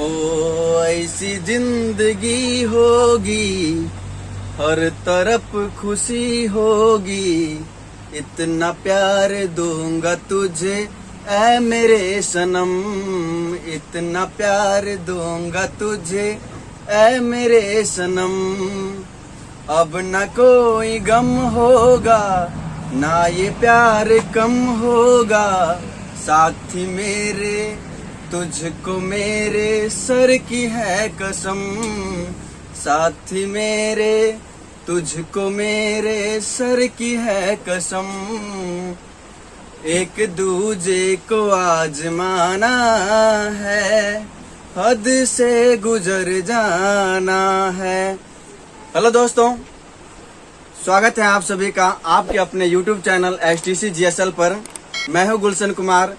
ओ ऐसी जिंदगी होगी, हर तरफ खुशी होगी, इतना प्यार दूंगा तुझे ऐ मेरे सनम, इतना प्यार दूंगा तुझे ऐ मेरे सनम। अब न कोई गम होगा, ना ये प्यार कम होगा, साथी मेरे तुझको मेरे सर की है कसम, साथी मेरे तुझको मेरे सर की है कसम। एक दूजे को आजमाना है, हद से गुजर जाना है। हेलो दोस्तों, स्वागत है आप सभी का आपके अपने YouTube चैनल STC GSL पर। मैं हूं गुलशन कुमार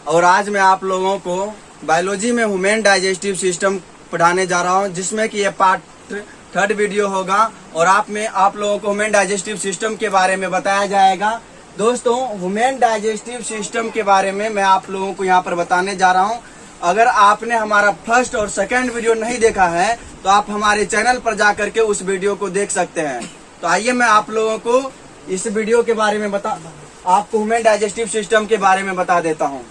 और आज मैं आप लोगों को बायोलॉजी में ह्यूमन डाइजेस्टिव सिस्टम पढ़ाने जा रहा हूं, जिसमें कि ये पार्ट 3rd वीडियो होगा और आप लोगों को ह्यूमन डाइजेस्टिव सिस्टम के बारे में बताया जाएगा। दोस्तों, ह्यूमन डाइजेस्टिव सिस्टम के बारे में मैं आप लोगों को यहाँ पर बताने जा रहा हूँ। अगर आपने हमारा 1st और 2nd वीडियो नहीं देखा है तो आप हमारे चैनल पर जाकर के उस वीडियो को देख सकते हैं। तो आइए मैं आप लोगों को इस वीडियो के बारे में आपको ह्यूमन डाइजेस्टिव सिस्टम के बारे में बता देता हूँ।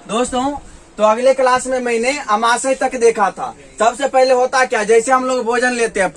दोस्तों, तो अगले क्लास में मैंने अमाशय तक देखा था। सबसे पहले होता क्या, जैसे हम लोग भोजन लेते हैं,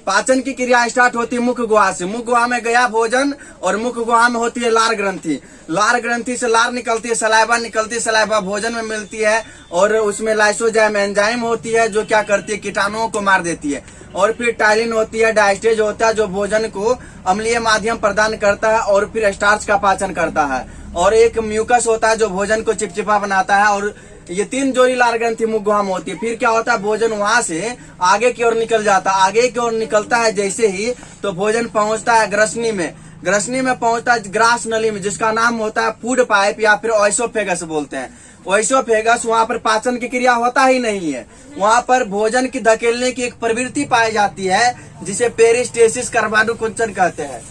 पाचन की क्रिया स्टार्ट होती है मुख गुहा से। मुख गुहा में गया भोजन और मुख गुहा में होती है लार ग्रंथि। लार ग्रंथि से लार निकलती है, सलाइवा निकलती है, सलाइवा भोजन में मिलती है और उसमें लाइसोजाइम एंजाइम होती है जो क्या करती है, कीटाणुओं को मार देती है। और फिर टाइलिन होती है, डायस्टेज होता है जो भोजन को अम्लीय माध्यम प्रदान करता है और फिर स्टार्च का पाचन करता है। और एक म्यूकस होता है जो भोजन को चिपचिपा बनाता है। और ये 3 जोड़ी लार ग्रंथि मुख गुहा में होती है। फिर क्या होता है, भोजन वहां से आगे की ओर निकल जाता है। आगे की ओर निकलता है जैसे ही तो भोजन पहुंचता है ग्रसनी में। ग्रसनी में पहुंचता है ग्रास नली में, जिसका नाम होता है फूड पाइप या फिर ओइसोफेगस बोलते हैं। ओइसोफेगस, वहां पर पाचन की क्रिया होता ही नहीं है। वहां पर भोजन की धकेलने की एक प्रवृत्ति पाई जाती है जिसे पेरिस्टेसिस कर्मानुकुंचन कहते हैं।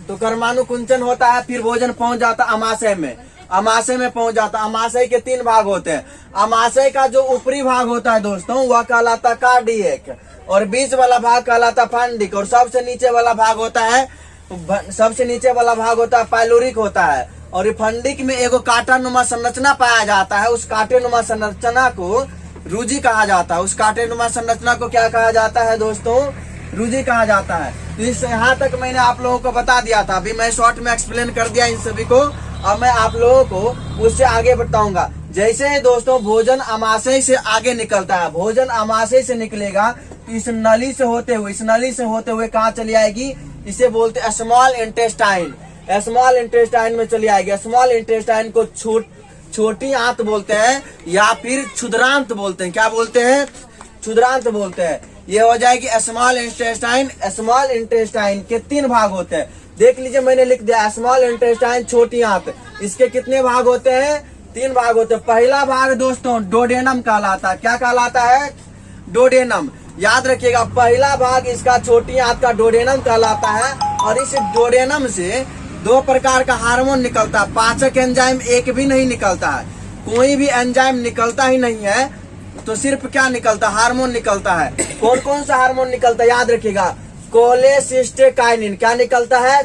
तो कर्मानुकुंचन होता है, फिर भोजन पहुंच जाता अमाशय में। अमाशय में पहुंच जाता। अमाशय के 3 भाग होते हैं। अमाशय का जो ऊपरी भाग होता है दोस्तों, वह कहलाता कार्डियक, और बीच वाला भाग कहलाता फंडिक, और सबसे नीचे वाला भाग होता है पाइलोरिक होता है। और ये फंडिक में एगो कांटा नुमा संरचना पाया जाता है। उस कांटे नुमा संरचना को रुजी कहा जाता है। उस कांटे नुमा संरचना को क्या कहा जाता है दोस्तों? रुजी कहा जाता है। तो इस यहाँ तक मैंने आप लोगों को बता दिया था। अभी मैं शॉर्ट में एक्सप्लेन कर दिया इन सभी को। अब मैं आप लोगों को उससे आगे बताऊंगा। जैसे दोस्तों भोजन अमाशय से आगे निकलता है, भोजन अमाशय से निकलेगा तो इस नली से होते हुए कहाँ चली आएगी? इसे बोलते हैं स्मॉल इंटेस्टाइन। स्मॉल इंटेस्टाइन में चली आएगी। स्मॉल इंटेस्टाइन को छोटी आंत बोलते हैं या फिर क्षुद्रांत बोलते हैं। क्या बोलते हैं? क्षुद्रांत बोलते हैं। ये हो जाएगी स्मॉल इंटेस्टाइन। स्मॉल इंटेस्टाइन के 3 भाग होते हैं। देख लीजिए, मैंने लिख दिया स्मॉल इंटेस्टाइन छोटी आंत। इसके कितने भाग होते हैं? 3 भाग होते हैं। पहला भाग दोस्तों डोडेनम कहलाता है। क्या कहलाता है? डोडेनम। याद रखिएगा, पहला भाग इसका छोटी आंत का डोडेनम कहलाता है। और इस डोडेनम से 2 प्रकार का हार्मोन निकलता है। पाचक एंजाइम एक भी नहीं निकलता है। कोई भी एंजाइम निकलता ही नहीं है। तो सिर्फ क्या निकलता? हार्मोन निकलता है। कौन कौन सा हार्मोन निकलता है? याद रखिएगा, कोलेसिस्टेकाइनिन। क्या निकलता है?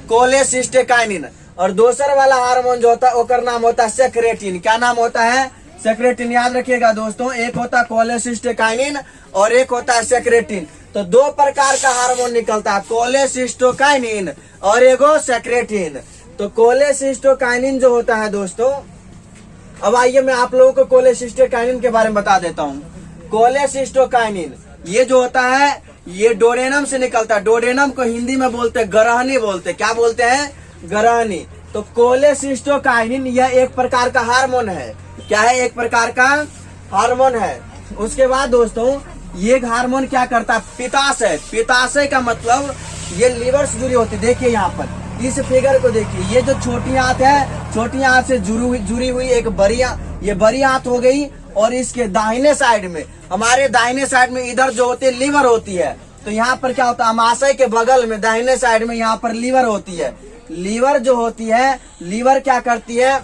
कोलेसिस्टेकाइनिन। और दूसरा वाला हार्मोन जो होता है उसका नाम होता है सेक्रेटिन। क्या नाम होता है? सेक्रेटिन। याद रखिएगा दोस्तों, एक होता है कोलेसिस्टेकाइनिन और एक होता है सेक्रेटिन। तो 2 प्रकार का हार्मोन निकलता है, कोलेसिस्टोकाइनिन और एगो सेक्रेटिन। तो कोलेसिस्टोकाइनिन जो होता है दोस्तों, अब आइए मैं आप लोगों को कोलेसिस्टोकाइनिन के बारे में बता देता हूँ। कोलेसिस्टोकाइनिन ये जो होता है ये डोडेनम से निकलता है। डोडेनम को हिंदी में बोलते हैं गरहनी बोलते हैं। क्या बोलते हैं? गरहनी। तो कोलेसिस्टोकाइनिन यह एक प्रकार का हार्मोन है। क्या है? एक प्रकार का हार्मोन है। उसके बाद दोस्तों ये हार्मोन क्या करता है? पित्ताशय। पित्ताशय का मतलब ये लीवर से जुड़ी होती है। देखिए यहाँ पर इस फिगर को देखिए, ये जो छोटी आंत है, छोटी आंत से जुड़ी हुई एक ये बड़ी आंत हो गई। और इसके दाहिने साइड में, हमारे दाहिने साइड में इधर जो होती है लीवर होती है। तो यहाँ पर क्या होता है? अमाशय के बगल में दाहिने साइड में यहाँ पर लीवर होती है। लीवर जो होती है, लीवर क्या करती है?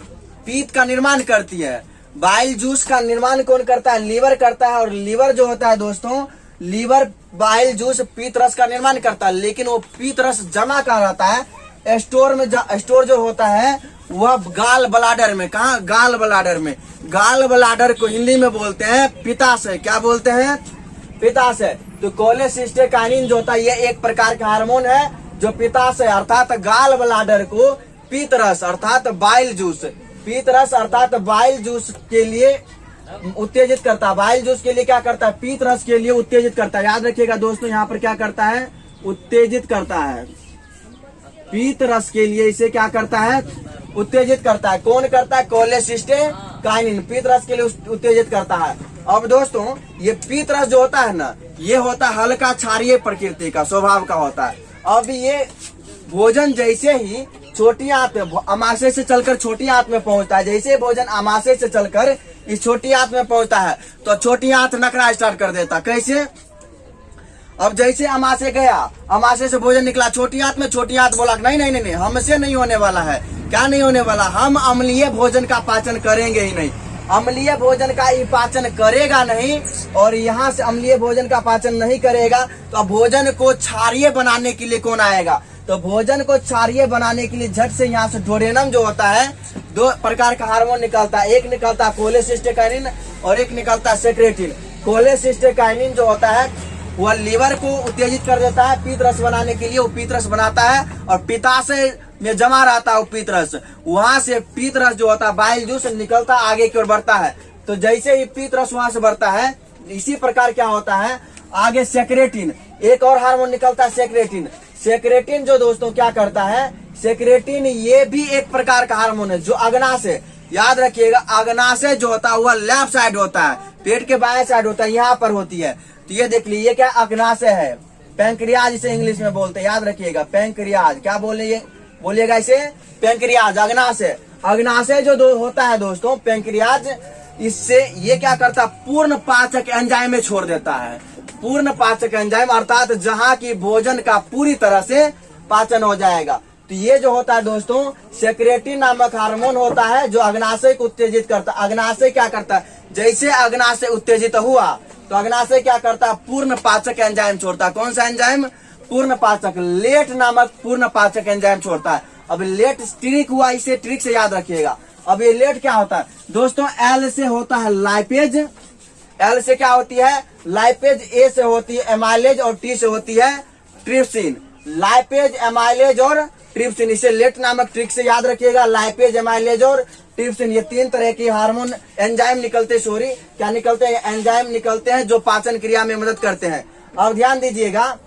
पीत का निर्माण करती है। बाइल जूस का निर्माण कौन करता है? लीवर करता है। और लीवर जो होता है दोस्तों, लीवर बाइल जूस पीत रस का निर्माण करता है, लेकिन वो पीत रस जमा कहाँ रहता है? स्टोर में। स्टोर जो होता है वह गाल ब्लाडर में। कहा? गाल ब्लाडर में। गाल ब्लाडर को हिंदी में बोलते हैं पित्ताशय। क्या बोलते हैं? पित्ताशय। तो कोलेसिस्टेकाइनिन जो होता है ये एक प्रकार का हार्मोन है जो पित्ताशय अर्थात गाल ब्लाडर को पीत रस अर्थात बाइल जूस, पीत रस अर्थात बाइल जूस के लिए उत्तेजित करता है। बाइल जूस के लिए क्या करता है? पीत रस के लिए उत्तेजित करता है। याद रखिएगा दोस्तों, यहाँ पर क्या करता है? उत्तेजित करता है। पीत रस के लिए इसे क्या करता है? उत्तेजित करता है। कौन करता है? कोलेसिस्टेकाइनिन पीत रस के लिए उत्तेजित करता है। अब दोस्तों ये पीत रस जो होता है ना, ये होता है हल्का क्षारीय प्रकृति का, स्वभाव का होता है। अब ये भोजन जैसे ही छोटी आंत में, अमाशय से चलकर छोटी आंत में पहुंचता है, जैसे भोजन अमाशय से चलकर इस छोटी आंत में पहुंचता है तो छोटी आंत नखरा स्टार्ट कर देता। कैसे? अब जैसे अमाशय गया, अमाशय से भोजन निकला छोटी आंत में, छोटी आंत बोला नहीं नहीं नहीं नहीं, हमसे नहीं होने वाला है। क्या नहीं होने वाला? हम अम्लीय भोजन का पाचन करेंगे ही नहीं। अम्लीय भोजन का ही पाचन करेगा नहीं, और यहाँ से अम्लीय भोजन का पाचन नहीं करेगा तो भोजन को क्षारीय बनाने के लिए कौन आएगा? तो भोजन को क्षारीय बनाने के लिए झट से यहाँ से डोडेनम जो होता है, दो प्रकार का हार्मोन निकलता है। एक निकलता है कोलेसिस्टेकाइनिन और एक निकलता है सेक्रेटिन। कोलेसिस्टेकाइनिन जो होता है वह लीवर को उत्तेजित कर देता है पीत रस बनाने के लिए। वो पीत रस बनाता है और पित्ताशय में जमा रहता है वो पीत रस। वहां से पीत रस जो होता है बाइल जूस निकलता आगे की ओर बढ़ता है। तो जैसे ही पीत रस वहां से बढ़ता है, इसी प्रकार क्या होता है आगे सेक्रेटिन, एक और हार्मोन निकलता है सेक्रेटिन। सेक्रेटिन जो दोस्तों क्या करता है? सेक्रेटिन ये भी एक प्रकार का हार्मोन है जो अग्नाशय, याद रखिएगा अग्नाशय जो होता है वह लेफ्ट साइड होता है, पेट के बाएं साइड होता है, यहाँ पर होती है। तो ये देख लीजिए क्या अग्नाशय है, पैंक्रियाज इसे इंग्लिश में बोलते हैं, याद रखिएगा पैंक्रियाज। क्या बोलिएगा इसे? पैंक्रियाज, अग्नाशय। अग्नाशय जो होता है दोस्तों पैंक्रियाज, इससे ये क्या करता है? पूर्ण पाचक एंजाइम में छोड़ देता है। पूर्ण पाचक एंजाइम अर्थात जहां की भोजन का पूरी तरह से पाचन हो जाएगा। तो ये जो होता है दोस्तों सेक्रेटिन नामक हार्मोन होता है जो अग्नाशय को उत्तेजित करता है। अग्नाशय क्या करता है? जैसे अग्नाशय उत्तेजित हुआ तो अग्नाशय क्या करता है? पूर्ण पाचक एंजाइम छोड़ता है। कौन सा एंजाइम? पूर्ण पाचक, लेट नामक पूर्ण पाचक एंजाइम छोड़ता है। अब लेट ट्रिक हुआ, इसे ट्रिक से याद रखिएगा। अब ये लेट क्या होता है दोस्तों? एल से होता है लाइपेज, एल से क्या होती है? लाइपेज, ए से होती है एमाइलेज और टी से होती है ट्रिप्सिन। लाइपेज, एमाइलेज और ट्रिप्सिन, इसे लेट नामक ट्रिक से याद रखिएगा। लाइपेज, एमाइलेज और ट्रिप्सिन ये तीन तरह की हार्मोन एंजाइम निकलते, क्या निकलते हैं? एंजाइम निकलते हैं जो पाचन क्रिया में मदद करते हैं। अब ध्यान दीजिएगा,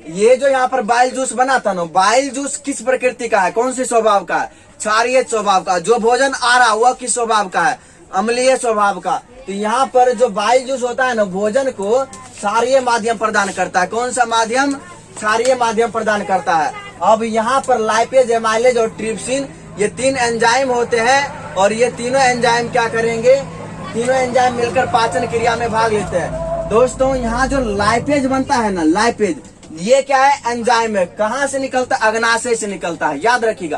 ये जो यहाँ पर बाइल जूस बना था ना, बाइल जूस किस प्रकृति का है? कौन सी स्वभाव का है? क्षारीय स्वभाव का। जो भोजन आ रहा हुआ किस स्वभाव का है? अम्लीय स्वभाव का। तो यहाँ पर जो बाइल जूस होता है ना, भोजन को क्षारीय माध्यम प्रदान करता है। कौन सा माध्यम? क्षारीय माध्यम प्रदान करता है। अब यहाँ पर लाइपेज, एमाइलेज और ट्रिप्सिन ये तीन एंजाइम होते हैं और ये तीनों एंजाइम क्या करेंगे? तीनों एंजाइम मिलकर पाचन क्रिया में भाग लेते हैं। दोस्तों यहाँ जो लाइपेज बनता है ना, लाइपेज ये क्या है? एंजाइम है। कहाँ से निकलता है? अग्नाशय से निकलता है, याद रखिएगा।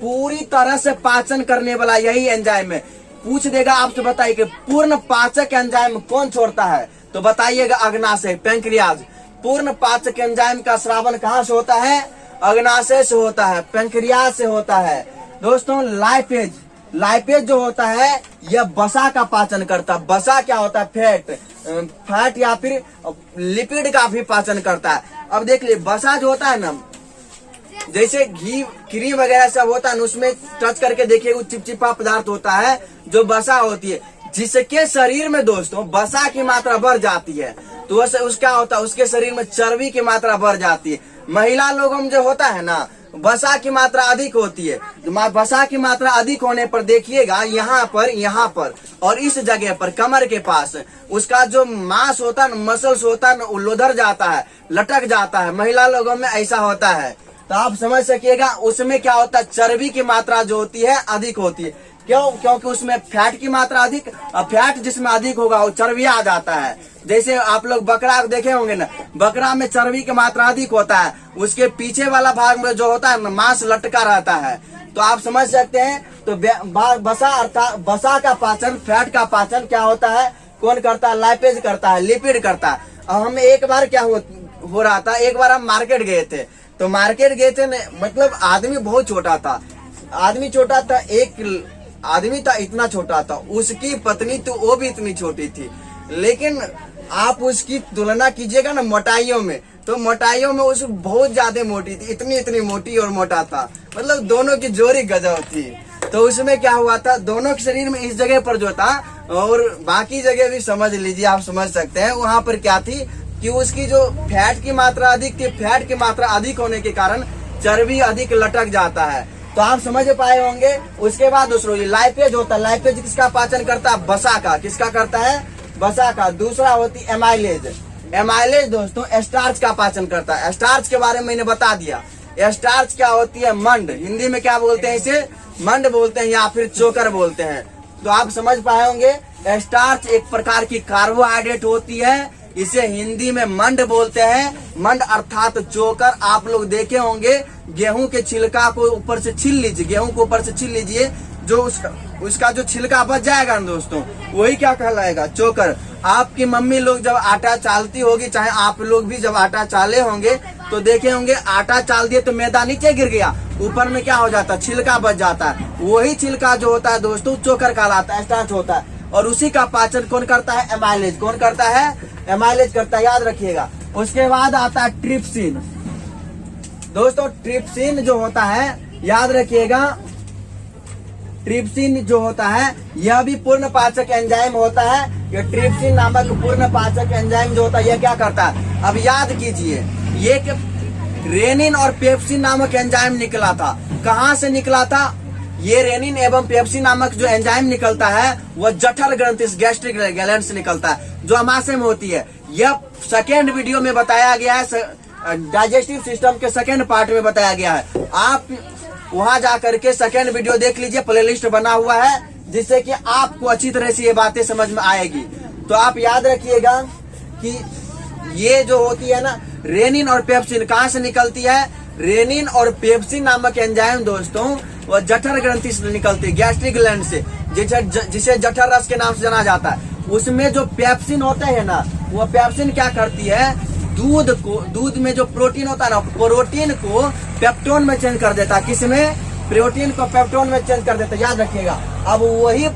पूरी तरह से पाचन करने वाला यही एंजाइम है। पूछ देगा आपसे, बताइए कि पूर्ण पाचक एंजाइम कौन छोड़ता है? तो बताइएगा अग्नाशय, पैंक्रियाज। पूर्ण पाचक एंजाइम का स्रावन कहाँ से होता है? अग्नाशय से होता है, पैंक्रियाज से होता है। दोस्तों लाइपेज, लाइपेज जो होता है यह वसा का पाचन करता है। वसा क्या होता है? फैट या फिर लिपिड का भी पाचन करता है। अब देख लीजिए वसा जो होता है ना, जैसे घी, क्रीम वगैरह सब होता है, उसमें टच करके देखिए वो चिपचिपा पदार्थ होता है जो वसा होती है, जिसके शरीर में दोस्तों वसा की मात्रा बढ़ जाती है तो उसका होता है, उसके शरीर में चर्बी की मात्रा बढ़ जाती है। महिला लोगों में जो होता है ना, वसा की मात्रा अधिक होती है। वसा की मात्रा अधिक होने पर देखिएगा यहाँ पर और इस जगह पर कमर के पास उसका जो मांस होता है, मसल्स होता है, उलोधर जाता है, लटक जाता है। महिला लोगों में ऐसा होता है। तो आप समझ सकिएगा उसमें क्या होता है? चर्बी की मात्रा जो होती है अधिक होती है। क्यों? क्योंकि उसमें फैट की मात्रा अधिक, और फैट जिसमें अधिक होगा वो चर्बी आ जाता है। जैसे आप लोग बकरा देखे होंगे ना, बकरा में चर्बी की मात्रा अधिक होता है, उसके पीछे वाला भाग में जो होता है मांस लटका रहता है। तो आप समझ सकते हैं। तो बसा अर्थात बसा का पाचन, फैट का पाचन क्या होता है, कौन करता है, लाइपेज करता है, लिपिड करता है। अब हम एक बार क्या हो रहा था, एक बार हम मार्केट गए थे, तो मार्केट गए थे मतलब आदमी बहुत छोटा था, आदमी छोटा था, एक आदमी था इतना छोटा था, उसकी पत्नी तो वो भी इतनी छोटी थी, लेकिन आप उसकी तुलना कीजिएगा ना मोटाइयों में, तो मोटाइयों में उस बहुत ज्यादा मोटी थी, इतनी इतनी मोटी और मोटा था, मतलब दोनों की जोड़ी गजब थी। तो उसमें क्या हुआ था, दोनों के शरीर में इस जगह पर जो था और बाकी जगह भी समझ लीजिए, आप समझ सकते हैं, वहां पर क्या थी कि उसकी जो फैट की मात्रा अधिक थी, फैट की मात्रा अधिक होने के कारण चर्बी अधिक लटक जाता है। तो आप समझ पाए होंगे। उसके बाद दूसरा लाइपेज होता है, लाइपेज किसका पाचन करता है, बसा का, किसका करता है, बसा का। दूसरा होती एमाइलेज, एमाइलेज दोस्तों स्टार्च का पाचन करता है। स्टार्च के बारे में मैंने बता दिया। स्टार्च क्या होती है, मंड, हिंदी में क्या बोलते हैं, इसे मंड बोलते हैं या फिर चोकर बोलते हैं। तो आप समझ पाए होंगे, स्टार्च एक प्रकार की कार्बोहाइड्रेट होती है, इसे हिंदी में मंड बोलते हैं। मंड अर्थात चोकर। आप लोग देखे होंगे गेहूं के छिलका को ऊपर से छील लीजिए, गेहूं को ऊपर से छील लीजिए, जो उसका जो छिलका बच जाएगा ना दोस्तों, वही क्या कहलाएगा, चोकर। आपकी मम्मी लोग जब आटा चालती होगी, चाहे आप लोग भी जब आटा चाले होंगे तो देखे होंगे, आटा चाल दिए तो मैदा नीचे गिर गया, ऊपर में क्या हो जाता है, छिलका बच जाता है। वही छिलका जो होता है दोस्तों चोकर कहलाता है, स्टार्च होता है। और उसी का पाचन कौन करता है, एमाइलेज। कौन करता है, एमाइलेज करता है, याद रखिएगा। उसके बाद आता है ट्रिप्सिन। दोस्तों ट्रिप्सिन जो होता है, याद रखिएगा, ट्रिप्सिन जो होता है यह भी पूर्ण पाचक एंजाइम होता है। यह ट्रिप्सिन नामक पूर्ण पाचक एंजाइम जो होता है, यह क्या करता है, अब याद कीजिए, ये रेनिन और पेप्सिन नामक एंजाइम निकला था। कहाँ से निकला था, ये रेनिन एवं पेप्सिन नामक जो एंजाइम निकलता है वह जठर ग्रंथि, गैस्ट्रिक ग्लैंड से निकलता है, जो अमाशय में होती है। यह सेकेंड वीडियो में बताया गया है, डाइजेस्टिव सिस्टम के सेकेंड पार्ट में बताया गया है। आप वहां जाकर के सेकेंड वीडियो देख लीजिए, प्लेलिस्ट बना हुआ है, जिससे कि आपको अच्छी तरह से ये बातें समझ में आएगी। तो आप याद रखिएगा कि ये जो होती है ना रेनिन और पेप्सिन, कहाँ से निकलती है, रेनिन और पेप्सिन नामक एंजाइम दोस्तों वह जठर ग्रंथि से निकलती है, गैस्ट्रिक ग्लैंड से, जिसे जठर रस के नाम से जाना जाता है। उसमें जो पेप्सिन होता है ना, वो पेप्सिन क्या करती है, दूध में जो प्रोटीन होता है ना, प्रोटीन को पेप्टोन में चेंज कर देता है। किसमें, प्रोटीन को पेप्टोन में चेंज कर देता है, याद रखिएगा। अब वही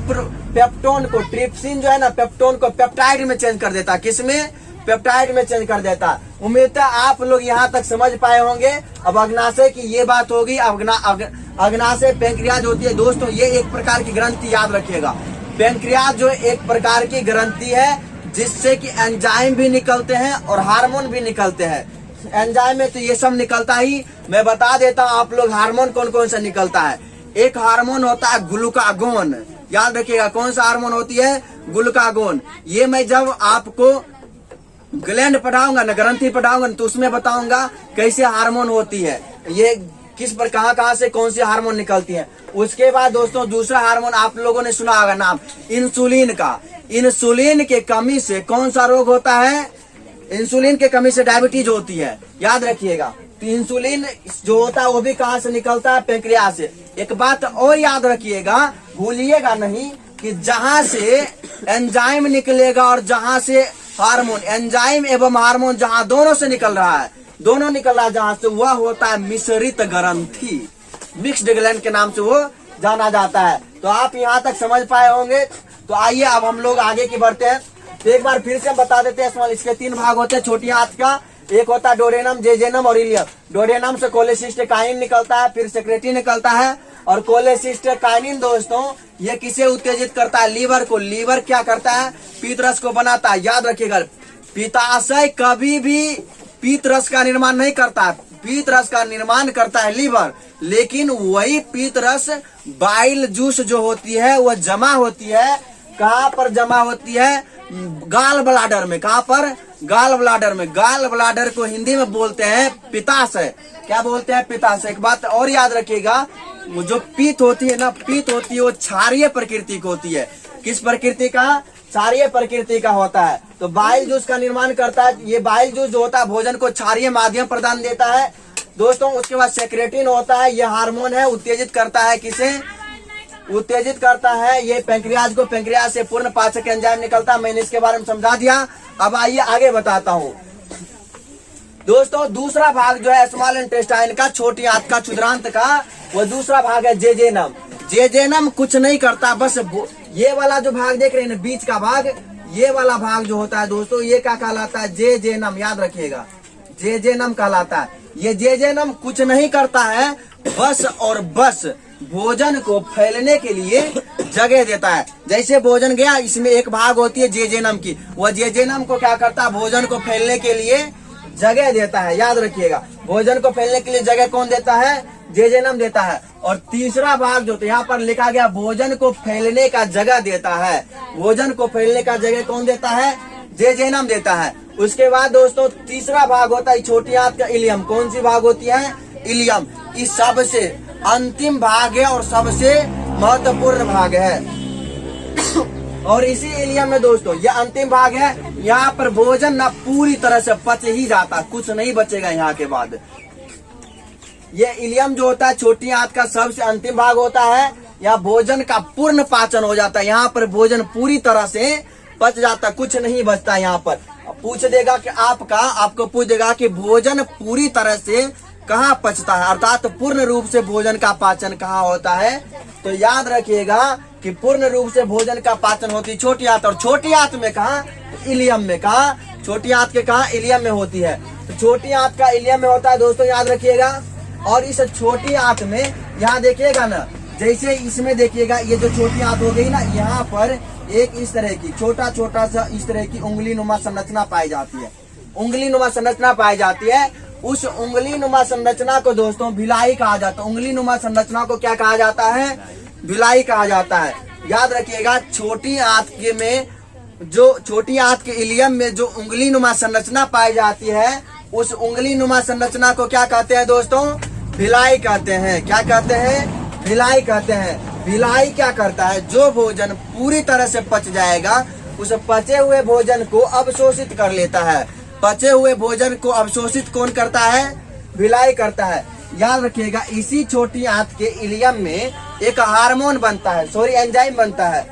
पेप्टोन को, ट्रिप्सिन जो है ना, पेप्टोन को पेप्टाइड में चेंज कर देता है। किसमें, पेप्टाइड में चेंज कर देता है। उम्मीद है आप लोग यहाँ तक समझ पाए होंगे। अब अग्नाशय की ये बात होगी। अग्नाशय पेंक्रियाज होती है दोस्तों, ये एक प्रकार की ग्रंथि, याद रखिएगा। पेंक्रियाज जो एक प्रकार की ग्रंथि है, जिससे कि एंजाइम भी निकलते हैं और हार्मोन भी निकलते हैं। एंजाइम में तो ये सब निकलता ही, मैं बता देता हूँ आप लोग हार्मोन कौन कौन सा निकलता है। एक हार्मोन होता है ग्लूकागोन, याद रखिएगा। कौन सा हार्मोन होती है, ग्लूकागोन। ये मैं जब आपको ग्लैंड पढ़ाऊंगा ना, ग्रंथि पढ़ाऊंगा तो उसमें बताऊंगा कैसे हार्मोन होती है, ये किस पर कहाँ से कौन सी हार्मोन निकलती है। उसके बाद दोस्तों दूसरा हार्मोन आप लोगों ने सुना होगा नाम, इंसुलिन का। इंसुलिन के कमी से कौन सा रोग होता है, इंसुलिन के कमी से डायबिटीज होती है, याद रखिएगा। तो इंसुलिन जो होता है वो भी कहाँ से निकलता है, पेंक्रियाज से। एक बात और याद रखिएगा, भूलिएगा नहीं कि जहां से एंजाइम निकलेगा और जहां से हार्मोन, एंजाइम एवं हार्मोन जहां दोनों से निकल रहा है, दोनों निकल रहा है जहां से, वह होता है मिश्रित ग्रंथि, मिक्स्ड ग्लैंड के नाम से वो जाना जाता है। तो आप यहाँ तक समझ पाए होंगे। तो आइए अब हम लोग आगे की बढ़ते हैं। तो एक बार फिर से हम बता देते हैं, स्मॉल, इसके 3 भाग होते हैं छोटी आंत का। एक होता है डोडेनम, जेजेनम और इलियम। डोडेनम से कोलेसिस्टेकाइन निकलता है, फिर सेक्रेटिन निकलता है। और कोलेसिस्टेकाइनिन दोस्तों ये किसे उत्तेजित करता है, लीवर को। लीवर क्या करता है, पीत रस को बनाता है, याद रखिएगा। पित्ताशय कभी भी पीत रस का निर्माण नहीं करता है, पीत रस का निर्माण करता है लीवर। लेकिन वही पीत रस बाइल जूस जो होती है वह जमा होती है, कहाँ पर जमा होती है, गाल ब्लाडर में। कहाँ पर, गाल ब्लाडर में। गाल ब्लाडर को हिंदी में बोलते हैं पित्ताशय। क्या बोलते हैं, पित्ताशय। एक बात और याद रखिएगा, वो जो पीत होती है ना, पीत होती है वो क्षारीय प्रकृति की होती है। किस प्रकृति का, क्षारीय प्रकृति का होता है। तो बाइल जूस का निर्माण करता है। ये बाइल जूस जो होता है भोजन को क्षारीय माध्यम प्रदान देता है, दोस्तों उसके बाद सेक्रेटिन होता है, ये हार्मोन है, उत्तेजित करता है किसे, उत्तेजित करता है ये पैंक्रियाज को। पैंक्रियाज से पूर्ण पाचक एंजाइम निकलता है, मैंने इसके बारे में समझा दिया। अब आइए आगे बताता हूँ दोस्तों। दूसरा भाग जो है स्मॉल इंटेस्टाइन का, छोटी आंत का, क्षुद्रांत का, वो दूसरा भाग है जेजेनम। जेजेनम कुछ नहीं करता, बस ये वाला जो भाग देख रहे हैं बीच का भाग, ये वाला भाग जो होता है दोस्तों, ये क्या कहलाता है, जेजेनम। याद रखिएगा, जेजेनम कहलाता है। ये जेजेनम कुछ नहीं करता है, बस और बस भोजन को फैलने के लिए जगह देता है। जैसे भोजन गया, इसमें एक भाग होती है जेजेनम की, वह जेजेनम को क्या करता है, भोजन को फैलने के लिए जगह देता है। याद रखिएगा, भोजन को फैलने के लिए जगह कौन देता है, जेजेनम देता है। और तीसरा भाग जो तो यहाँ पर लिखा गया भोजन को फैलने का जगह देता है, भोजन को फैलने का जगह कौन देता है, जेजेनम देता है। उसके बाद दोस्तों तीसरा भाग होता है छोटी आंत का, इलियम। कौन सी भाग होती है, इलियम। इस सबसे अंतिम भाग है और सबसे महत्वपूर्ण भाग है। और इसी इलियम में दोस्तों ये अंतिम भाग है, यहाँ पर भोजन ना पूरी तरह से पच ही जाता, कुछ नहीं बचेगा यहाँ के बाद। ये इलियम जो होता है छोटी आंत का सबसे अंतिम भाग होता है, यहाँ भोजन का पूर्ण पाचन हो जाता है। यहाँ पर भोजन पूरी तरह से पच जाता, कुछ नहीं बचता। यहाँ पर पूछ देगा कि आपको पूछ देगा कि भोजन पूरी तरह से कहाँ पचता है, अर्थात पूर्ण रूप से भोजन का पाचन कहाँ होता है। तो याद रखिएगा कि पूर्ण रूप से भोजन का पाचन होती है छोटी आंत। और छोटी आंत में कहा, इलियम में। कहा, छोटी आंत के कहा, इलियम में होती है। तो छोटी आंत का इलियम में होता है दोस्तों, याद रखिएगा। और इस छोटी आंत में यहाँ देखिएगा ना, जैसे इसमें देखिएगा ये जो छोटी आंत हो गई ना, यहाँ पर एक इस तरह की छोटा छोटा सा इस तरह की उंगली नुमा संरचना पाई जाती है, उंगली नुमा संरचना पाई जाती है। उस उंगली नुमा संरचना को दोस्तों भिलाई कहा जाता है। उंगली नुमा संरचना को क्या कहा जाता है, भिलाई कहा जाता है। याद रखिएगा, छोटी आंत के में जो छोटी आंत के इलियम में जो उंगली नुमा संरचना पाई जाती है, उस उंगली नुमा संरचना को क्या कहते हैं दोस्तों, भिलाई कहते हैं। क्या कहते हैं, भिलाई कहते हैं। भिलाई क्या करता है, जो भोजन पूरी तरह से पच जाएगा, उस पचे हुए भोजन को अवशोषित कर लेता है। पचे हुए भोजन को अवशोषित कौन करता है, भिलाई करता है। याद रखिएगा, इसी छोटी आंत के इलियम में एक हार्मोन बनता है, सॉरी एंजाइम बनता है।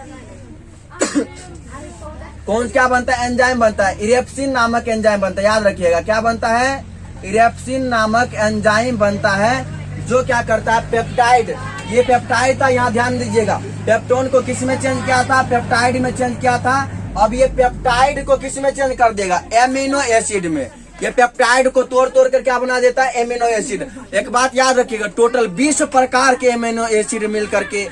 कौन क्या बनता है, एंजाइम बनता है, इरेप्सिन नामक एंजाइम बनता है। याद रखिएगा, क्या बनता है, इरेप्सिन नामक एंजाइम बनता है, जो क्या करता है, पेप्टाइड। ये पेप्टाइड था, यहाँ ध्यान दीजिएगा, पेप्टोन को किस में चेंज किया था, पेप्टाइड में चेंज किया था। अब ये पेप्टाइड को किस में चेंज कर देगा, एमिनो एसिड में। ये पेप्टाइड को तोड़ तोड़ कर क्या बना देता है, एमिनो एसिड। एक बात याद रखिएगा, टोटल 20 प्रकार के एमिनो एसिड मिल करके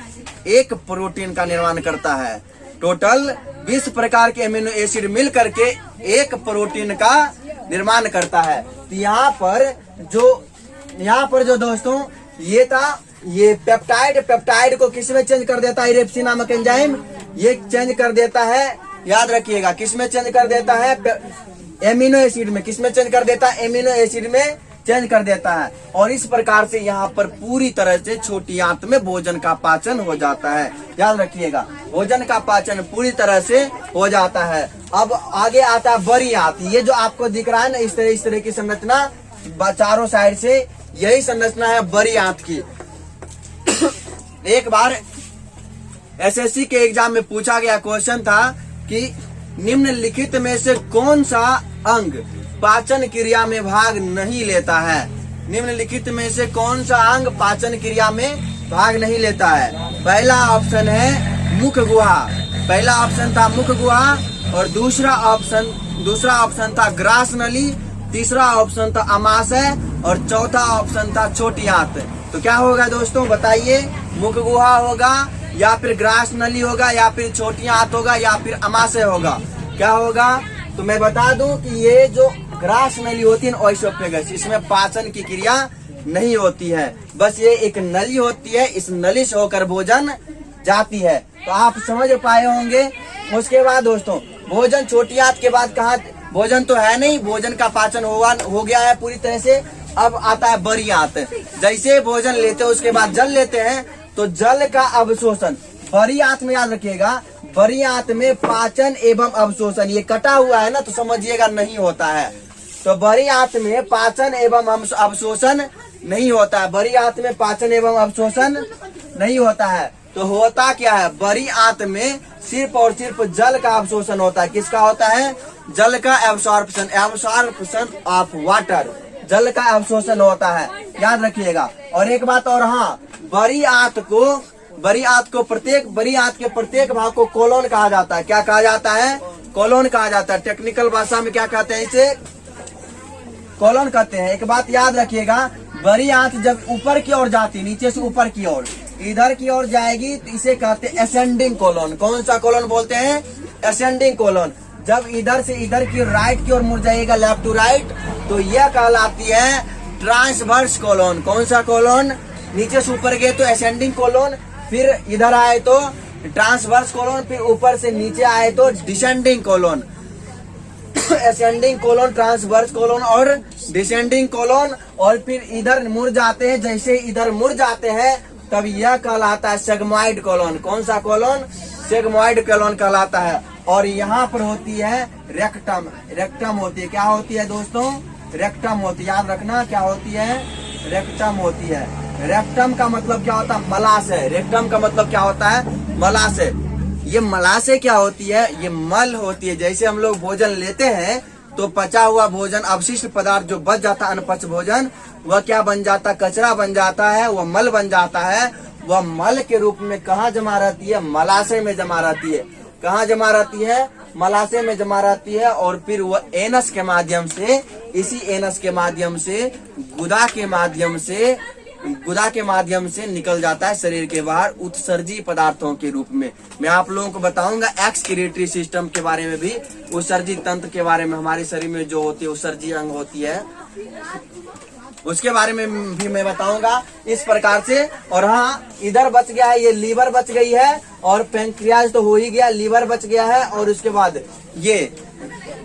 एक प्रोटीन का निर्माण करता है। टोटल 20 प्रकार के एमिनो एसिड मिल करके एक प्रोटीन का निर्माण करता है। तो यहाँ पर जो दोस्तों ये था, ये पेप्टाइड को किस में चेंज कर देता है, इरेप्सिन नामक एंजाइम ये चेंज कर देता है। याद रखिएगा, किस में चेंज कर देता है, एमिनो एसिड में। किस में चेंज कर देता है, एमिनो एसिड में चेंज कर देता है। और इस प्रकार से यहाँ पर पूरी तरह से छोटी आंत में भोजन का पाचन हो जाता है। याद रखिएगा, भोजन का पाचन पूरी तरह से हो जाता है। अब आगे आता है बड़ी आंत। ये जो आपको दिख रहा है ना, इस तरह की संरचना चारों साइड से, यही संरचना है बड़ी आंत की। एक बार एसएससी के एग्जाम में पूछा गया क्वेश्चन था कि निम्नलिखित में से कौन सा अंग पाचन क्रिया में भाग नहीं लेता है। निम्नलिखित में से कौन सा अंग पाचन क्रिया में भाग नहीं लेता है। पहला ऑप्शन है मुख गुहा, पहला ऑप्शन था मुख गुहा। और दूसरा ऑप्शन था ग्रास नली, तीसरा ऑप्शन था अमाशय और चौथा ऑप्शन था छोटी आंत। तो क्या होगा दोस्तों बताइए, मुख गुहा होगा या फिर ग्रास नली होगा या फिर छोटी आंत होगा या फिर अमाशय होगा, क्या होगा। तो मैं बता दूं कि ये जो ग्रास नली होती है ओएसोफेगस, इसमें पाचन की क्रिया नहीं होती है, बस ये एक नली होती है, इस नली से होकर भोजन जाती है। तो आप समझ पाए होंगे। उसके बाद दोस्तों भोजन छोटी आंत के बाद कहा, भोजन तो है नहीं, भोजन का पाचन हो गया है पूरी तरह से। अब आता है बड़ी आंत। जैसे भोजन लेते हैं उसके बाद जल लेते हैं, तो जल का अवशोषण बड़ी आंत में, याद रखिएगा, बड़ी आंत में पाचन एवं अवशोषण, ये कटा हुआ है ना तो समझिएगा नहीं होता है। तो बड़ी आंत में पाचन एवं अवशोषण नहीं होता है। बड़ी आंत में पाचन एवं अवशोषण नहीं होता है। तो होता क्या है, बड़ी आंत में सिर्फ और सिर्फ जल का अवशोषण होता है। किसका होता है? जल का एब्सॉर्प्शन, एब्सॉर्प्शन ऑफ वाटर, जल का अवशोषण होता है, याद रखिएगा। और एक बात और, हाँ, बड़ी आंत को प्रत्येक भाग को कोलोन कहा जाता है। क्या कहा जाता है? कोलोन कहा जाता है। टेक्निकल भाषा में क्या कहते हैं? इसे कोलोन कहते हैं। एक बात याद रखिएगा, बड़ी आंत जब ऊपर की ओर जाती, नीचे से ऊपर की ओर, इधर की ओर जाएगी तो इसे कहते हैं असेंडिंग कोलोन। कौन सा कोलोन बोलते हैं? Ascending colon. जब इधर से इधर की राइट की ओर मुड़ जाएगा, लेफ्ट टू राइट, तो यह कहलाती है ट्रांसवर्स कोलोन। कौन सा कोलोन? नीचे से ऊपर गए तो असेंडिंग कोलोन, फिर इधर आए तो ट्रांसवर्स कोलोन, फिर ऊपर से नीचे आए तो descending colon. Ascending colon, transverse colon और डिसेंडिंग कोलोन। और फिर इधर मुड़ जाते हैं, जैसे इधर मुड़ जाते हैं तब यह कहलाता है सेगमॉइड कोलोन। कौन सा कोलोन? सेगमॉइड कोलोन कहलाता है। और यहाँ पर होती है रेक्टम। रेक्टम होती है, क्या होती है दोस्तों? रेक्टम होती है, याद रखना क्या होती है? रेक्टम होती है। रेक्टम का मतलब क्या होता है? मलाशय। रेक्टम का मतलब क्या होता है? मलाशय। ये मलाशय क्या होती है? ये मल होती है। जैसे हम लोग भोजन लेते हैं तो पचा हुआ भोजन, अवशिष्ट पदार्थ जो बच जाता है, अनपच भोजन, वह क्या बन जाता है? कचरा बन जाता है, वह मल बन जाता है। वह मल के रूप में कहाँ जमा रहती है? मलाशय में जमा रहती है। कहाँ जमा रहती है? मलाशय में जमा रहती है। और फिर वह एनस के माध्यम से, इसी एनस के माध्यम से, गुदा के माध्यम से निकल जाता है शरीर के बाहर उत्सर्जी पदार्थों के रूप में। मैं आप लोगों को बताऊंगा एक्सक्रीटरी सिस्टम के बारे में भी, उत्सर्जी तंत्र के बारे में, हमारे शरीर में जो होती है उत्सर्जी अंग होती है, उसके बारे में भी मैं बताऊंगा इस प्रकार से। और हाँ, इधर बच गया है, ये लीवर बच गई है, और पेंक्रियाज तो हो ही गया, लीवर बच गया है। और उसके बाद ये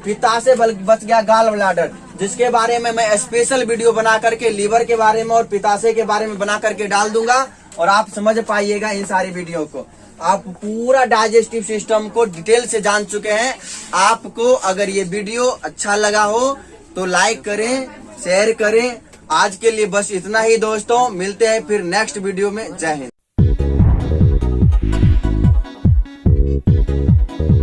पित्ताशय बच गया, गाल ब्लैडर, जिसके बारे में मैं स्पेशल वीडियो बना करके लीवर के बारे में और पित्ताशय के बारे में बना करके डाल दूंगा, और आप समझ पाइएगा इन सारी वीडियो को। आप पूरा डाइजेस्टिव सिस्टम को डिटेल से जान चुके हैं। आपको अगर ये वीडियो अच्छा लगा हो तो लाइक करें, शेयर करें। आज के लिए बस इतना ही दोस्तों, मिलते हैं फिर नेक्स्ट वीडियो में। जय हिंद।